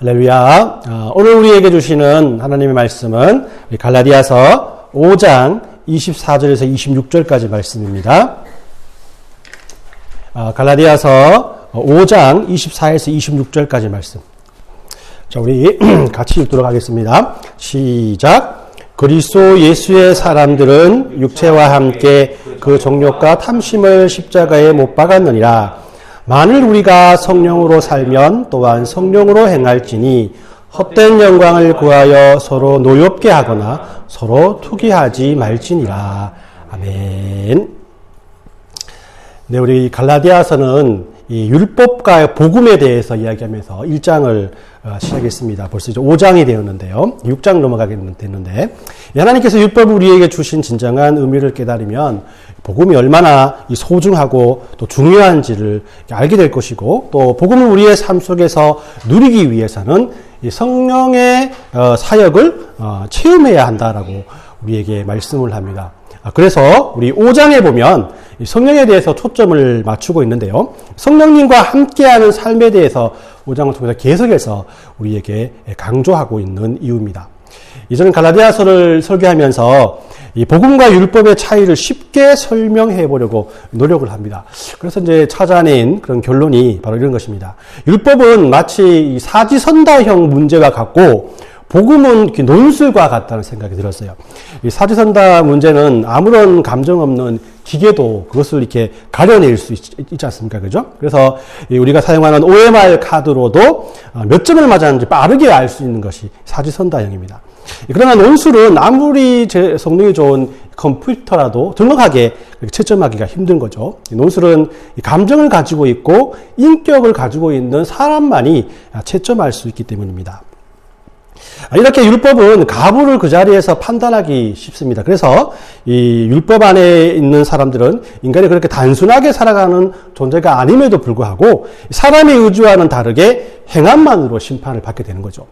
할렐루야. 오늘 우리에게 주시는 하나님의 말씀은 갈라디아서 5장 24절에서 26절까지 말씀입니다. 갈라디아서 5장 24에서 26절까지 말씀. 자, 우리 같이 읽도록 하겠습니다. 시작. 그리스도 예수의 사람들은 육체와 함께 그 정욕과 탐심을 십자가에 못 박았느니라. 만일 우리가 성령으로 살면 또한 성령으로 행할지니 헛된 영광을 구하여 서로 노엽게 하거나 서로 투기하지 말지니라. 아멘. 네, 우리 갈라디아서는 이 율법과 복음에 대해서 이야기하면서 1장을 시작했습니다. 벌써 이제 5장이 되었는데요. 6장 넘어가게 됐는데, 하나님께서 율법을 우리에게 주신 진정한 의미를 깨달으면 복음이 얼마나 소중하고 또 중요한지를 알게 될 것이고, 또 복음을 우리의 삶 속에서 누리기 위해서는 이 성령의 사역을 체험해야 한다라고 우리에게 말씀을 합니다. 그래서 우리 5장에 보면 성령에 대해서 초점을 맞추고 있는데요. 성령님과 함께하는 삶에 대해서 5장을 통해서 계속해서 우리에게 강조하고 있는 이유입니다. 이전에 갈라디아서를 설교하면서 이 복음과 율법의 차이를 쉽게 설명해 보려고 노력을 합니다. 그래서 이제 찾아낸 그런 결론이 바로 이런 것입니다. 율법은 마치 사지선다형 문제와 같고 복음은 논술과 같다는 생각이 들었어요. 이 사지선다 문제는 아무런 감정 없는 기계도 그것을 이렇게 가려낼 수 있지 않습니까? 그죠? 그래서 우리가 사용하는 OMR 카드로도 몇 점을 맞았는지 빠르게 알 수 있는 것이 사지선다형입니다. 그러나 논술은 아무리 성능이 좋은 컴퓨터라도 정확하게 채점하기가 힘든 거죠. 논술은 감정을 가지고 있고 인격을 가지고 있는 사람만이 채점할 수 있기 때문입니다. 이렇게 율법은 가부를 그 자리에서 판단하기 쉽습니다. 그래서 이 율법 안에 있는 사람들은 인간이 그렇게 단순하게 살아가는 존재가 아님에도 불구하고 사람의 의지와는 다르게 행함만으로 심판을 받게 되는 거죠.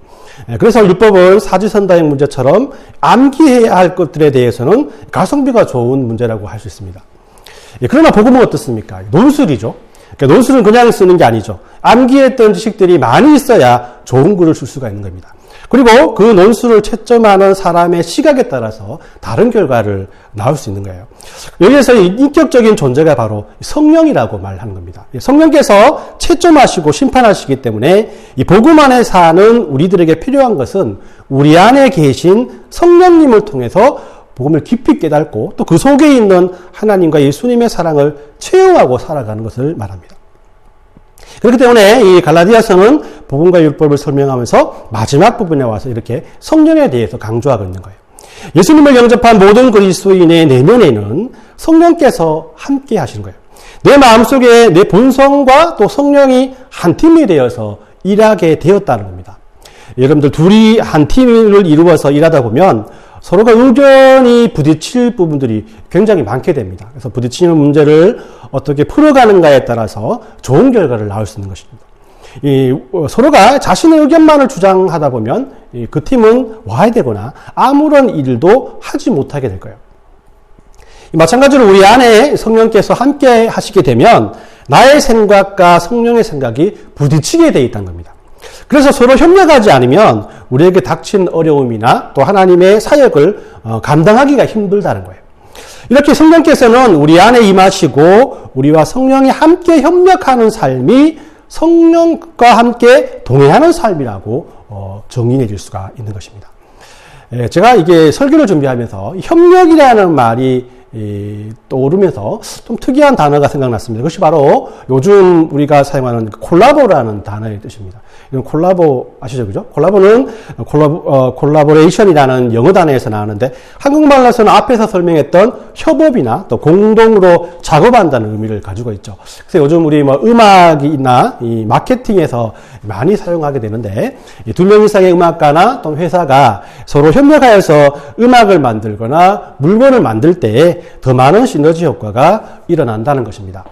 그래서 율법은 사지선다형 문제처럼 암기해야 할 것들에 대해서는 가성비가 좋은 문제라고 할 수 있습니다. 그러나 복음은 어떻습니까? 논술이죠. 그러니까 논술은 그냥 쓰는 게 아니죠. 암기했던 지식들이 많이 있어야 좋은 글을 쓸 수가 있는 겁니다. 그리고 그 논술을 채점하는 사람의 시각에 따라서 다른 결과를 나올 수 있는 거예요. 여기에서 인격적인 존재가 바로 성령이라고 말하는 겁니다. 성령께서 채점하시고 심판하시기 때문에 이 복음 안에 사는 우리들에게 필요한 것은 우리 안에 계신 성령님을 통해서 복음을 깊이 깨닫고 또 그 속에 있는 하나님과 예수님의 사랑을 체험하고 살아가는 것을 말합니다. 그렇기 때문에 이 갈라디아서는 복음과 율법을 설명하면서 마지막 부분에 와서 이렇게 성령에 대해서 강조하고 있는 거예요. 예수님을 영접한 모든 그리스도인의 내면에는 성령께서 함께 하시는 거예요. 내 마음속에 내 본성과 또 성령이 한 팀이 되어서 일하게 되었다는 겁니다. 여러분들 둘이 한 팀을 이루어서 일하다 보면 서로가 의견이 부딪힐 부분들이 굉장히 많게 됩니다. 그래서 부딪히는 문제를 어떻게 풀어가는가에 따라서 좋은 결과를 낳을 수 있는 것입니다. 서로가 자신의 의견만을 주장하다 보면 그 팀은 와해되거나 아무런 일도 하지 못하게 될 거예요. 마찬가지로 우리 안에 성령께서 함께 하시게 되면 나의 생각과 성령의 생각이 부딪히게 되어 있다는 겁니다. 그래서 서로 협력하지 않으면 우리에게 닥친 어려움이나 또 하나님의 사역을 감당하기가 힘들다는 거예요. 이렇게 성령께서는 우리 안에 임하시고 우리와 성령이 함께 협력하는 삶이 성령과 함께 동행하는 삶이라고 정의 내릴 수가 있는 것입니다. 제가 이게 설교를 준비하면서 협력이라는 말이 떠오르면서 좀 특이한 단어가 생각났습니다. 그것이 바로 요즘 우리가 사용하는 콜라보라는 단어의 뜻입니다. 이건 콜라보 아시죠? 그죠? 콜라보는 콜라보레이션이라는 영어 단어에서 나오는데 한국말로서는 앞에서 설명했던 협업이나 또 공동으로 작업한다는 의미를 가지고 있죠. 그래서 요즘 우리 음악이나 이 마케팅에서 많이 사용하게 되는데 두 명 이상의 음악가나 또 회사가 서로 협력하여서 음악을 만들거나 물건을 만들 때 더 많은 시너지 효과가 일어난다는 것입니다.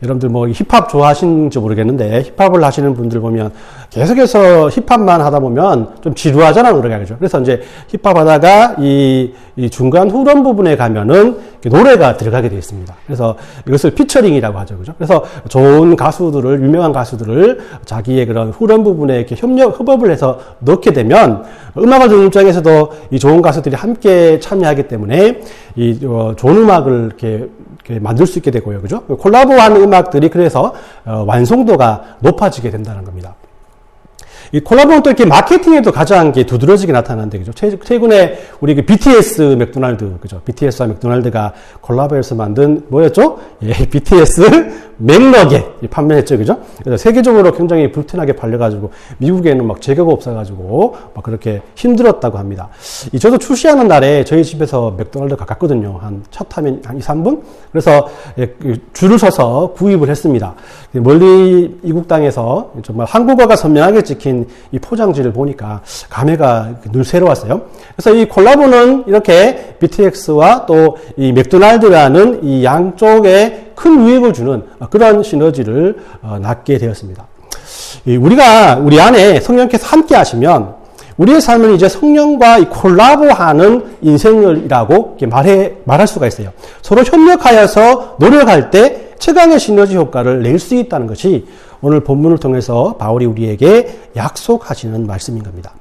여러분들 뭐 힙합 좋아하시는지 모르겠는데 힙합을 하시는 분들 보면 계속해서 힙합만 하다 보면 좀 지루하잖아요, 그러게 그죠? 그래서 이제 힙합 하다가 이 중간 후렴 부분에 가면은 노래가 들어가게 되어 있습니다. 그래서 이것을 피처링이라고 하죠, 그죠? 그래서 좋은 가수들을, 유명한 가수들을 자기의 그런 후렴 부분에 이렇게 협업을 해서 넣게 되면 음악을 듣는 입장에서도 이 좋은 가수들이 함께 참여하기 때문에 이 좋은 음악을 이렇게 만들 수 있게 되고요, 그죠? 콜라보한 음악들이 그래서 완성도가 높아지게 된다는 겁니다. 이 콜라보는 또 이렇게 마케팅에도 가장 두드러지게 나타나는데, 그죠? 최근에 우리 BTS 맥도날드, 그죠? BTS와 맥도날드가 콜라보해서 만든 뭐였죠? 예, BTS 맥너겟 판매했죠, 그죠? 그래서 세계적으로 굉장히 불티나게 팔려가지고 미국에는 막 재고가 없어가지고 막 그렇게 힘들었다고 합니다. 저도 출시하는 날에 저희 집에서 맥도날드 가깝거든요. 차 타면 한 2, 3분? 그래서 줄을 서서 구입을 했습니다. 멀리 이국 땅에서 정말 한국어가 선명하게 찍힌 이 포장지를 보니까 감회가 늘 새로웠어요. 그래서 이 콜라보는 이렇게 BTS와 또 이 맥도날드라는 이 양쪽에 큰 유익을 주는 그런 시너지를 낳게 되었습니다. 우리 안에 성령께서 함께 하시면 우리의 삶은 이제 성령과 이 콜라보하는 인생이라고 말할 수가 있어요. 서로 협력하여서 노력할 때 최강의 시너지 효과를 낼 수 있다는 것이 오늘 본문을 통해서 바울이 우리에게 약속하시는 말씀인 겁니다.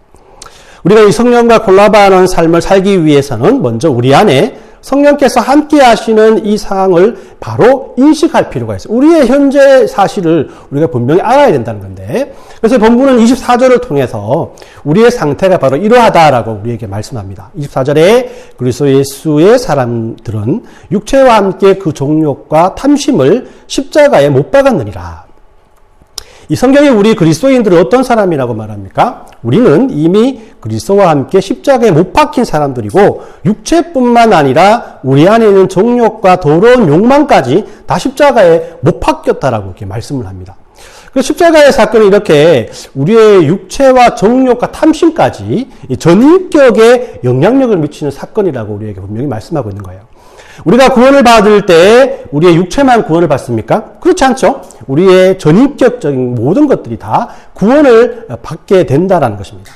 우리가 이 성령과 콜라보하는 삶을 살기 위해서는 먼저 우리 안에 성령께서 함께 하시는 이 상황을 바로 인식할 필요가 있어요. 우리의 현재 사실을 우리가 분명히 알아야 된다는 건데, 그래서 본문은 24절을 통해서 우리의 상태가 바로 이러하다라고 우리에게 말씀합니다. 24절에 그리스도 예수의 사람들은 육체와 함께 그 정욕과 탐심을 십자가에 못 박았느니라. 이 성경이 우리 그리스도인들을 어떤 사람이라고 말합니까? 우리는 이미 그리스도와 함께 십자가에 못 박힌 사람들이고 육체뿐만 아니라 우리 안에 있는 정욕과 더러운 욕망까지 다 십자가에 못 박혔다라고 이렇게 말씀을 합니다. 그 십자가의 사건이 이렇게 우리의 육체와 정욕과 탐심까지 전인격에 영향력을 미치는 사건이라고 우리에게 분명히 말씀하고 있는 거예요. 우리가 구원을 받을 때 우리의 육체만 구원을 받습니까? 그렇지 않죠. 우리의 전인격적인 모든 것들이 다 구원을 받게 된다는 것입니다.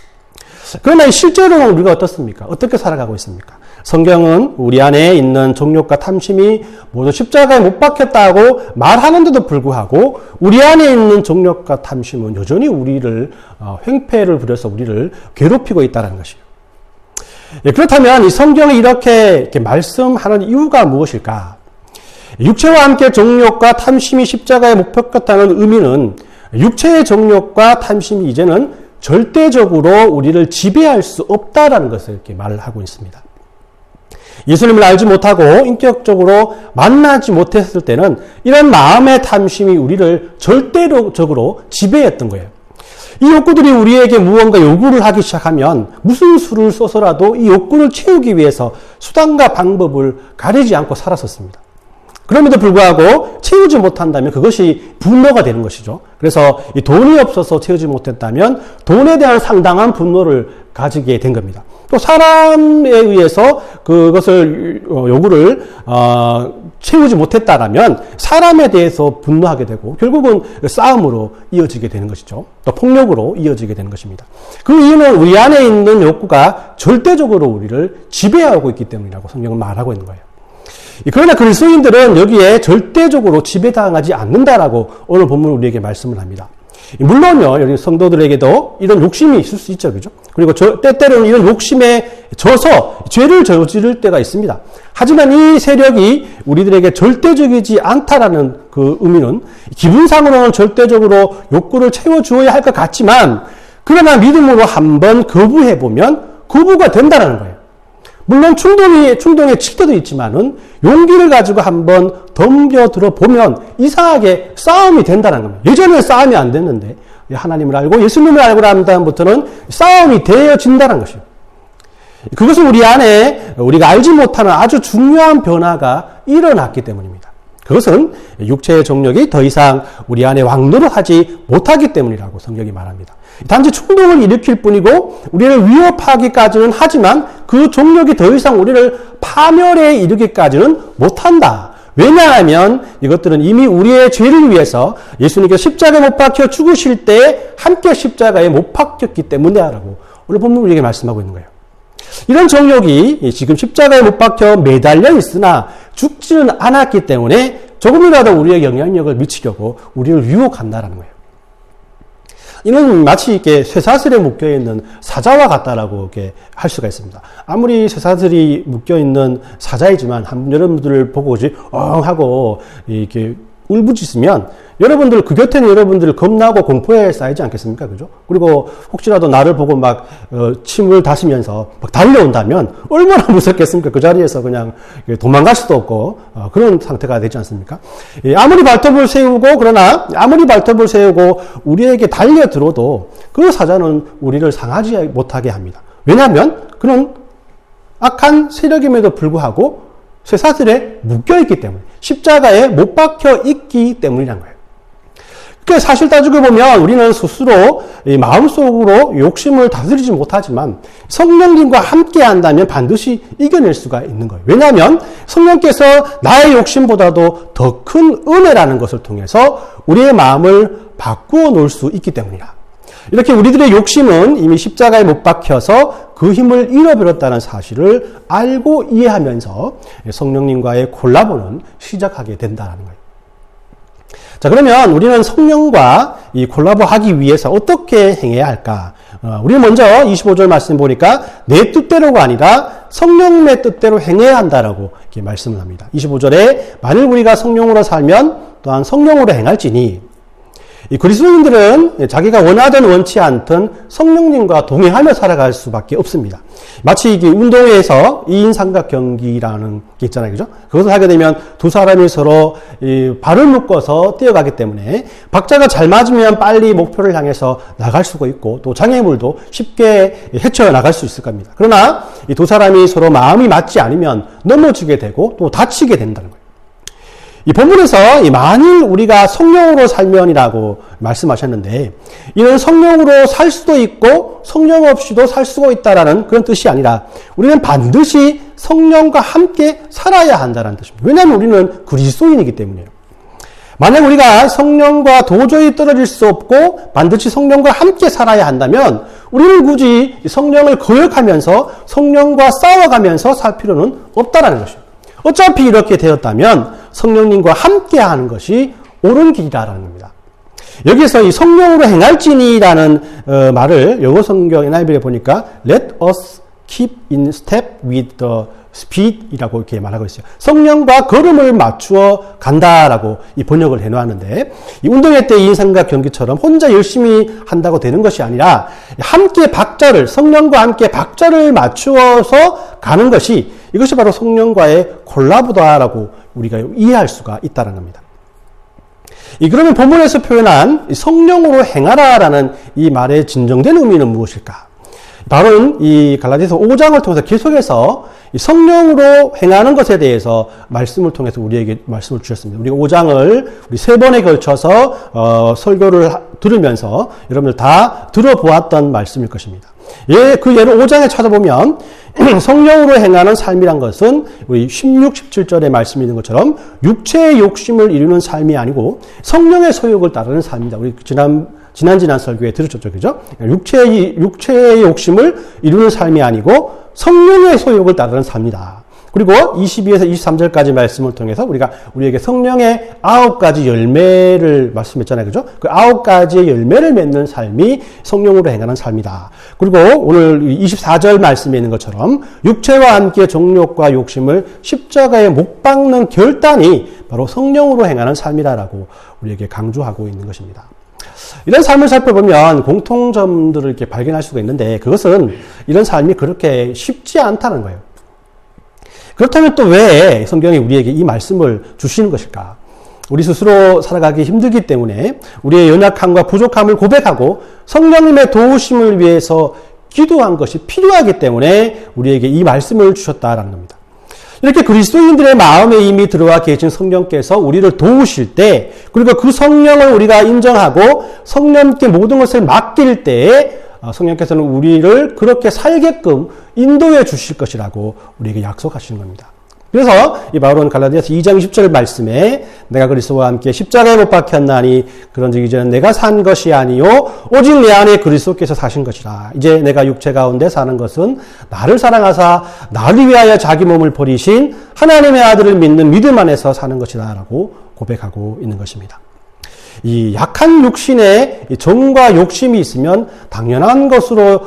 그러나 실제로는 우리가 어떻습니까? 어떻게 살아가고 있습니까? 성경은 우리 안에 있는 정욕과 탐심이 모두 십자가에 못 박혔다고 말하는데도 불구하고 우리 안에 있는 정욕과 탐심은 여전히 우리를 횡패를 부려서 우리를 괴롭히고 있다는 것이에요. 그렇다면 이 성경이 이렇게 말씀하는 이유가 무엇일까? 육체와 함께 정욕과 탐심이 십자가에 못 박혔다는 의미는 육체의 정욕과 탐심이 이제는 절대적으로 우리를 지배할 수 없다라는 것을 이렇게 말을 하고 있습니다. 예수님을 알지 못하고 인격적으로 만나지 못했을 때는 이런 마음의 탐심이 우리를 절대적으로 지배했던 거예요. 이 욕구들이 우리에게 무언가 요구를 하기 시작하면 무슨 수를 써서라도 이 욕구를 채우기 위해서 수단과 방법을 가리지 않고 살았었습니다. 그럼에도 불구하고 채우지 못한다면 그것이 분노가 되는 것이죠. 그래서 이 돈이 없어서 채우지 못했다면 돈에 대한 상당한 분노를 가지게 된 겁니다. 또 사람에 의해서 그것을 요구를 채우지 못했다라면 사람에 대해서 분노하게 되고 결국은 싸움으로 이어지게 되는 것이죠. 또 폭력으로 이어지게 되는 것입니다. 그 이유는 우리 안에 있는 욕구가 절대적으로 우리를 지배하고 있기 때문이라고 성경은 말하고 있는 거예요. 그러나 그리스도인들은 여기에 절대적으로 지배당하지 않는다라고 오늘 본문 우리에게 말씀을 합니다. 물론요, 여기 성도들에게도 이런 욕심이 있을 수 있죠, 그죠? 그리고 때때로는 이런 욕심에 져서 죄를 저지를 때가 있습니다. 하지만 이 세력이 우리들에게 절대적이지 않다라는 그 의미는 기분상으로는 절대적으로 욕구를 채워주어야 할 것 같지만 그러나 믿음으로 한번 거부해보면 거부가 된다는 거예요. 물론 충동에 칠 때도 있지만은 용기를 가지고 한번 덤벼들어 보면 이상하게 싸움이 된다는 겁니다. 예전에는 싸움이 안 됐는데 하나님을 알고 예수님을 알고 난 다음부터는 싸움이 되어진다는 것이에요. 그것은 우리 안에 우리가 알지 못하는 아주 중요한 변화가 일어났기 때문입니다. 그것은 육체의 정욕이 더 이상 우리 안에 왕노릇하지 못하기 때문이라고 성경이 말합니다. 단지 충동을 일으킬 뿐이고 우리를 위협하기까지는 하지만 그 정욕이 더 이상 우리를 파멸에 이르기까지는 못한다. 왜냐하면 이것들은 이미 우리의 죄를 위해서 예수님께서 십자가에 못 박혀 죽으실 때 함께 십자가에 못 박혔기 때문이라고 오늘 본문 우리에게 말씀하고 있는 거예요. 이런 정욕이 지금 십자가에 못 박혀 매달려 있으나 죽지는 않았기 때문에 조금이라도 우리의 영향력을 미치려고 우리를 유혹한다라는 거예요. 이는 마치 이렇게 쇠사슬에 묶여있는 사자와 같다라고 이렇게 할 수가 있습니다. 아무리 쇠사슬이 묶여있는 사자이지만 여러분들을 보고 하고 이렇게 울부짖으면 여러분들 그 곁에 있는 여러분들 겁나고 공포에 쌓이지 않겠습니까? 그죠? 그리고 혹시라도 나를 보고 막 침을 다시면서 막 달려온다면 얼마나 무섭겠습니까? 그 자리에서 그냥 도망갈 수도 없고 그런 상태가 되지 않습니까? 아무리 발톱을 세우고 그러나 아무리 발톱을 세우고 우리에게 달려들어도 그 사자는 우리를 상하지 못하게 합니다. 왜냐하면 그는 악한 세력임에도 불구하고 쇠사슬에 묶여있기 때문에 십자가에 못 박혀 있기 때문이란 거예요. 그 사실 따지고 보면 우리는 스스로 마음속으로 욕심을 다스리지 못하지만 성령님과 함께 한다면 반드시 이겨낼 수가 있는 거예요. 왜냐하면 성령께서 나의 욕심보다도 더 큰 은혜라는 것을 통해서 우리의 마음을 바꾸어 놓을 수 있기 때문이라. 이렇게 우리들의 욕심은 이미 십자가에 못 박혀서 그 힘을 잃어버렸다는 사실을 알고 이해하면서 성령님과의 콜라보는 시작하게 된다는 거예요. 자, 그러면 우리는 성령과 이 콜라보하기 위해서 어떻게 행해야 할까? 우리는 먼저 25절 말씀 보니까 내 뜻대로가 아니라 성령의 뜻대로 행해야 한다라고 이렇게 말씀을 합니다. 25절에 만일 우리가 성령으로 살면 또한 성령으로 행할지니 이 그리스도인들은 자기가 원하든 원치 않든 성령님과 동행하며 살아갈 수밖에 없습니다. 마치 이게 운동회에서 2인 삼각 경기라는 게 있잖아요. 그죠? 그것을 하게 되면 두 사람이 서로 발을 묶어서 뛰어가기 때문에 박자가 잘 맞으면 빨리 목표를 향해서 나갈 수가 있고 또 장애물도 쉽게 헤쳐나갈 수 있을 겁니다. 그러나 이 두 사람이 서로 마음이 맞지 않으면 넘어지게 되고 또 다치게 된다는 거예요. 이 본문에서 만일 우리가 성령으로 살면이라고 말씀하셨는데 이는 성령으로 살 수도 있고 성령 없이도 살 수가 있다라는 그런 뜻이 아니라 우리는 반드시 성령과 함께 살아야 한다는 뜻입니다. 왜냐하면 우리는 그리스도인이기 때문이에요. 만약 우리가 성령과 도저히 떨어질 수 없고 반드시 성령과 함께 살아야 한다면 우리는 굳이 성령을 거역하면서 성령과 싸워가면서 살 필요는 없다라는 것이에요. 어차피 이렇게 되었다면 성령님과 함께하는 것이 옳은 길이라는 겁니다. 여기서 이 성령으로 행할지니라는 말을 영어 성경 NIV에 보니까 Let us keep in step with the speed이라고 이렇게 말하고 있어요. 성령과 걸음을 맞추어 간다라고 이 번역을 해놓았는데 이 운동회 때 2인 삼각 경기처럼 혼자 열심히 한다고 되는 것이 아니라 함께 성령과 함께 박자를 맞추어서 가는 것이 이것이 바로 성령과의 콜라보다라고 우리가 이해할 수가 있다는 겁니다. 그러면 본문에서 표현한 성령으로 행하라라는 이 말의 진정된 의미는 무엇일까? 바로 이 갈라디아서 5장을 통해서 계속해서 성령으로 행하는 것에 대해서 말씀을 통해서 우리에게 말씀을 주셨습니다. 우리가 5장을 우리 3번에 걸쳐서 설교를 들으면서 여러분들 다 들어보았던 말씀일 것입니다. 그 예를 5장에 찾아보면 성령으로 행하는 삶이란 것은 우리 16, 17절에 말씀이 있는 것처럼 육체의 욕심을 이루는 삶이 아니고 성령의 소욕을 따르는 삶입니다. 우리 지난 설교에 들으셨죠, 그죠? 육체의 욕심을 이루는 삶이 아니고 성령의 소욕을 따르는 삶이다. 그리고 22에서 23절까지 말씀을 통해서 우리에게 성령의 9가지 열매를 말씀했잖아요, 그죠? 그 9가지의 열매를 맺는 삶이 성령으로 행하는 삶이다. 그리고 오늘 24절 말씀에 있는 것처럼 육체와 함께 정욕과 욕심을 십자가에 못 박는 결단이 바로 성령으로 행하는 삶이다라고 우리에게 강조하고 있는 것입니다. 이런 삶을 살펴보면 공통점들을 이렇게 발견할 수가 있는데 그것은 이런 삶이 그렇게 쉽지 않다는 거예요. 그렇다면 또 왜 성경이 우리에게 이 말씀을 주시는 것일까? 우리 스스로 살아가기 힘들기 때문에 우리의 연약함과 부족함을 고백하고 성령님의 도우심을 위해서 기도한 것이 필요하기 때문에 우리에게 이 말씀을 주셨다라는 겁니다. 이렇게 그리스도인들의 마음에 이미 들어와 계신 성령께서 우리를 도우실 때 그리고 그 성령을 우리가 인정하고 성령께 모든 것을 맡길 때에 성령께서는 우리를 그렇게 살게끔 인도해 주실 것이라고 우리에게 약속하시는 겁니다. 그래서 이 바울은 갈라디아서 2장 20절 말씀에 내가 그리스도와 함께 십자가에 못 박혔나니 그런즉 이제는 내가 산 것이 아니요 오직 내 안에 그리스도께서 사신 것이라. 이제 내가 육체 가운데 사는 것은 나를 사랑하사 나를 위하여 자기 몸을 버리신 하나님의 아들을 믿는 믿음 안에서 사는 것이다 라고 고백하고 있는 것입니다. 이 약한 육신에 정과 욕심이 있으면 당연한 것으로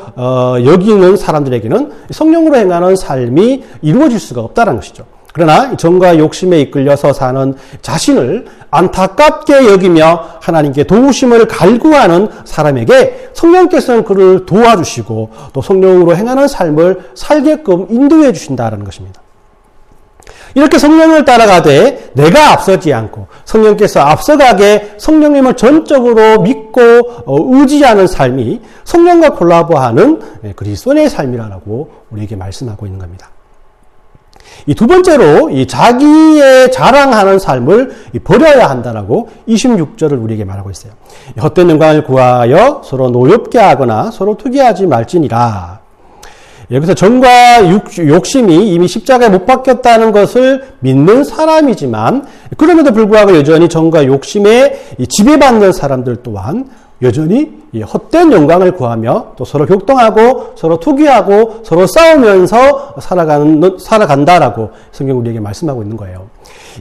여기는 사람들에게는 성령으로 행하는 삶이 이루어질 수가 없다는 것이죠. 그러나 정과 욕심에 이끌려서 사는 자신을 안타깝게 여기며 하나님께 도우심을 갈구하는 사람에게 성령께서는 그를 도와주시고 또 성령으로 행하는 삶을 살게끔 인도해 주신다는 것입니다. 이렇게 성령을 따라가되 내가 앞서지 않고 성령께서 앞서가게 성령님을 전적으로 믿고 의지하는 삶이 성령과 콜라보하는 그리스도인의 삶이라고 우리에게 말씀하고 있는 겁니다. 이 두 번째로 이 자기의 자랑하는 삶을 버려야 한다라고 26절을 우리에게 말하고 있어요. 헛된 영광을 구하여 서로 노엽게 하거나 서로 투기하지 말지니라. 여기서 정과 욕심이 이미 십자가에 못 박혔다는 것을 믿는 사람이지만 그럼에도 불구하고 여전히 정과 욕심에 지배받는 사람들 또한 여전히 헛된 영광을 구하며 또 서로 격동하고 서로 투기하고 서로 싸우면서 살아간다라고 성경 우리에게 말씀하고 있는 거예요.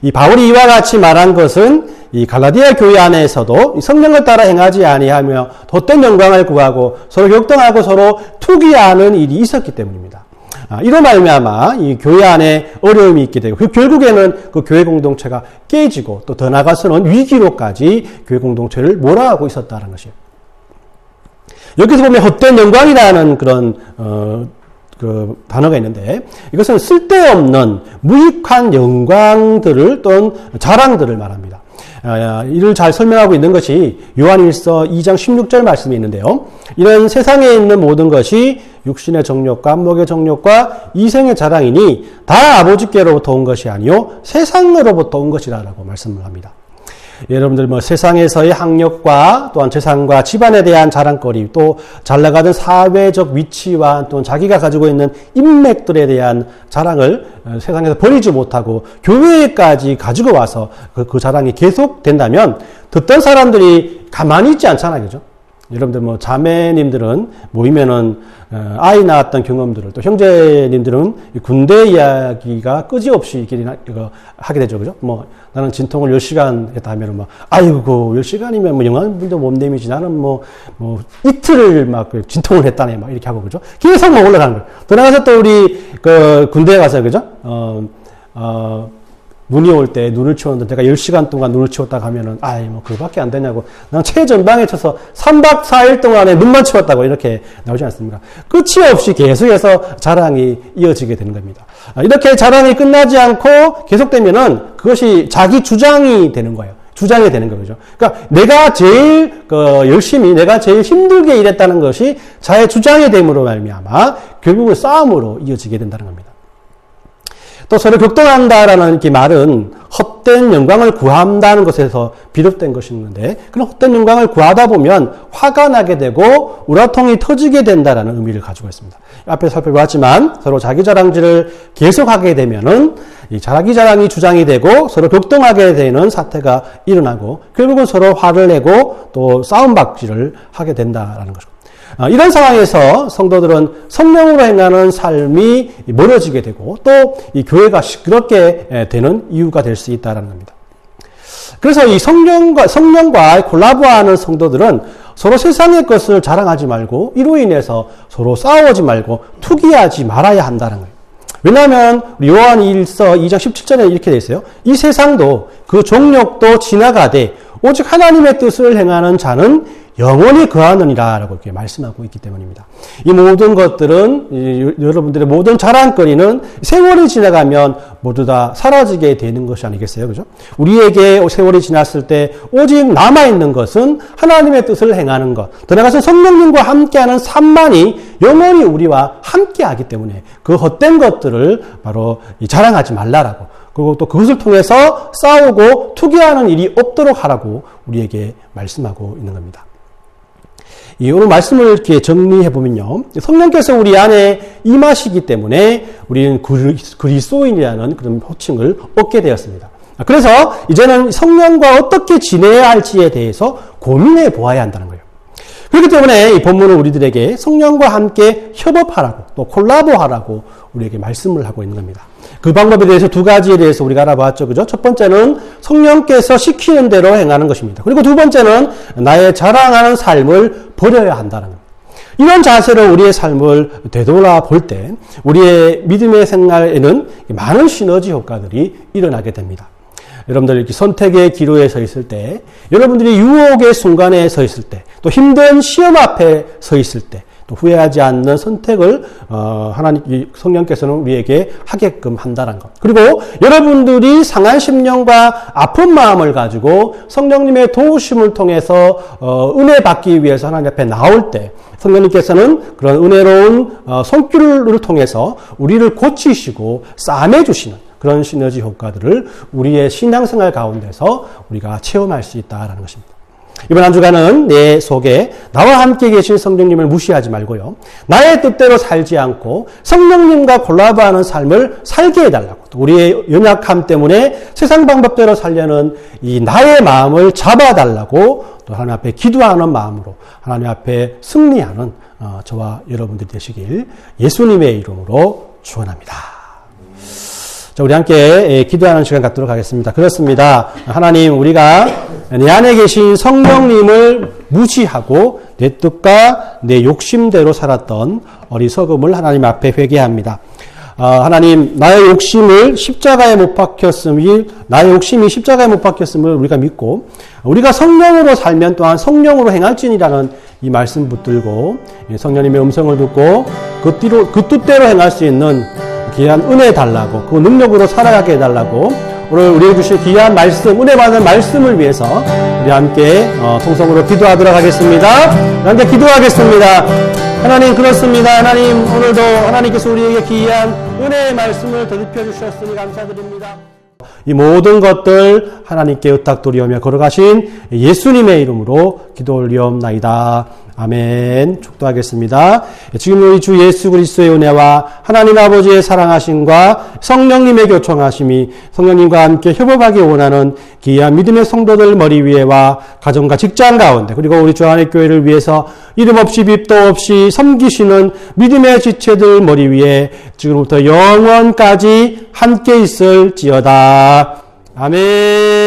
이 바울이 이와 같이 말한 것은 이 갈라디아 교회 안에서도 성령을 따라 행하지 아니하며 헛된 영광을 구하고 서로 격동하고 서로 투기하는 일이 있었기 때문입니다. 이로 말미암아 이 교회 안에 어려움이 있게 되고 결국에는 그 교회 공동체가 깨지고 또 더 나아가서는 위기로까지 교회 공동체를 몰아가고 있었다는 것이에요. 여기서 보면 헛된 영광이라는 그런 그 단어가 있는데 이것은 쓸데없는 무익한 영광들을 또는 자랑들을 말합니다. 이를 잘 설명하고 있는 것이 요한일서 2장 16절 말씀이 있는데요. 이런 세상에 있는 모든 것이 육신의 정욕과 안목의 정욕과 이생의 자랑이니 다 아버지께로부터 온 것이 아니요 세상으로부터 온 것이라고 말씀을 합니다. 여러분들 세상에서의 학력과 또한 재산과 집안에 대한 자랑거리 또 잘나가는 사회적 위치와 또 자기가 가지고 있는 인맥들에 대한 자랑을 세상에서 버리지 못하고 교회까지 가지고 와서 그 자랑이 계속된다면 듣던 사람들이 가만히 있지 않잖아요. 그죠? 여러분들 자매님들은 모이면은 아이 낳았던 경험들을 또 형제님들은 군대 이야기가 끄지없이 하게 되죠. 그죠? 나는 진통을 10시간 했다 하면은 아이고 10시간이면 영양분도 못 내미지 나는 이틀을 진통을 했다네 이렇게 하고 그죠? 계속 올라가는 거예요. 더 나가서 또 우리 군대에 가서 그죠? 눈이 올 때 눈을 치웠는데 내가 10시간 동안 눈을 치웠다고 하면은 그거밖에 안 되냐고 난 최전방에 쳐서 3박 4일 동안에 눈만 치웠다고 이렇게 나오지 않습니까? 끝이 없이 계속해서 자랑이 이어지게 되는 겁니다. 이렇게 자랑이 끝나지 않고 계속되면은 그것이 자기 주장이 되는 거예요. 주장이 되는 거죠. 그러니까 내가 제일 열심히 내가 제일 힘들게 일했다는 것이 자의 주장이 됨으로 말미암아 결국은 싸움으로 이어지게 된다는 겁니다. 또 서로 격동한다라는 이 말은 헛된 영광을 구한다는 것에서 비롯된 것이었는데 그런 헛된 영광을 구하다 보면 화가 나게 되고 우라통이 터지게 된다라는 의미를 가지고 있습니다. 앞에 살펴봤지만 서로 자기 자랑질을 계속하게 되면은 이 자기 자랑이 주장이 되고 서로 격동하게 되는 사태가 일어나고 결국은 서로 화를 내고 또 싸움박질을 하게 된다라는 것입니다. 이런 상황에서 성도들은 성령으로 행하는 삶이 멀어지게 되고 또 이 교회가 시끄럽게 되는 이유가 될 수 있다는 겁니다. 그래서 이 성령과 콜라보하는 성도들은 서로 세상의 것을 자랑하지 말고 이로 인해서 서로 싸우지 말고 투기하지 말아야 한다는 거예요. 왜냐하면 요한일서 2장 17절에 이렇게 되어 있어요. 이 세상도 그 종력도 지나가되 오직 하나님의 뜻을 행하는 자는 영원히 거하느니라 라고 이렇게 말씀하고 있기 때문입니다. 이 모든 것들은 여러분들의 모든 자랑거리는 세월이 지나가면 모두 다 사라지게 되는 것이 아니겠어요? 그죠? 우리에게 세월이 지났을 때 오직 남아있는 것은 하나님의 뜻을 행하는 것. 더 나아가서 성령님과 함께하는 삶만이 영원히 우리와 함께하기 때문에 그 헛된 것들을 바로 자랑하지 말라라고. 그리고 또 그것을 통해서 싸우고 투기하는 일이 없도록 하라고 우리에게 말씀하고 있는 겁니다. 이 오늘 말씀을 이렇게 정리해 보면요. 성령께서 우리 안에 임하시기 때문에 우리는 그리스도인이라는 그런 호칭을 얻게 되었습니다. 그래서 이제는 성령과 어떻게 지내야 할지에 대해서 고민해 보아야 한다는 거예요. 그렇기 때문에 이 본문은 우리들에게 성령과 함께 협업하라고 또 콜라보하라고 우리에게 말씀을 하고 있는 겁니다. 그 방법에 대해서 두 가지에 대해서 우리가 알아봤죠. 그죠? 첫 번째는 성령께서 시키는 대로 행하는 것입니다. 그리고 두 번째는 나의 자랑하는 삶을 버려야 한다는 겁니다. 이런 자세로 우리의 삶을 되돌아볼 때 우리의 믿음의 생활에는 많은 시너지 효과들이 일어나게 됩니다. 여러분들 이렇게 선택의 기로에 서 있을 때, 여러분들이 유혹의 순간에 서 있을 때, 또 힘든 시험 앞에 서 있을 때, 또 후회하지 않는 선택을 하나님 성령께서는 우리에게 하게끔 한다는 것. 그리고 여러분들이 상한 심령과 아픈 마음을 가지고 성령님의 도우심을 통해서 은혜 받기 위해서 하나님 앞에 나올 때 성령님께서는 그런 은혜로운 손길을 통해서 우리를 고치시고 싸매주시는 그런 시너지 효과들을 우리의 신앙생활 가운데서 우리가 체험할 수 있다는 것입니다. 이번 한 주간은 내 속에 나와 함께 계신 성령님을 무시하지 말고요. 나의 뜻대로 살지 않고 성령님과 콜라보하는 삶을 살게 해달라고, 또 우리의 연약함 때문에 세상 방법대로 살려는 이 나의 마음을 잡아달라고, 또 하나님 앞에 기도하는 마음으로 하나님 앞에 승리하는 저와 여러분들이 되시길 예수님의 이름으로 축원합니다. 자, 우리 함께 기도하는 시간 갖도록 하겠습니다. 그렇습니다. 하나님, 우리가 내 안에 계신 성령님을 무시하고 내 뜻과 내 욕심대로 살았던 어리석음을 하나님 앞에 회개합니다. 하나님, 나의 욕심이 십자가에 못 박혔음을 우리가 믿고, 우리가 성령으로 살면 또한 성령으로 행할지니라는 이 말씀 붙들고 성령님의 음성을 듣고 그 뜻대로 행할 수 있는 귀한 은혜 달라고, 그 능력으로 살아가게 해달라고, 오늘 우리에게 주신 귀한 말씀, 은혜 받는 말씀을 위해서 우리 함께 통성으로 기도하도록 하겠습니다. 함께 기도하겠습니다. 하나님, 그렇습니다. 하나님, 오늘도 하나님께서 우리에게 귀한 은혜의 말씀을 더입혀 주셨으니 감사드립니다. 이 모든 것들 하나님께 의탁드리오며 걸어가신 예수님의 이름으로 기도 올리옵나이다. 아멘. 축도하겠습니다. 지금 우리 주 예수 그리스도의 은혜와 하나님 아버지의 사랑하심과 성령님의 교통하심이 성령님과 함께 협업하기 원하는 귀한 믿음의 성도들 머리 위에와 가정과 직장 가운데, 그리고 우리 주 안의 교회를 위해서 이름 없이 빚도 없이 섬기시는 믿음의 지체들 머리 위에 지금부터 영원까지 함께 있을지어다. 아멘.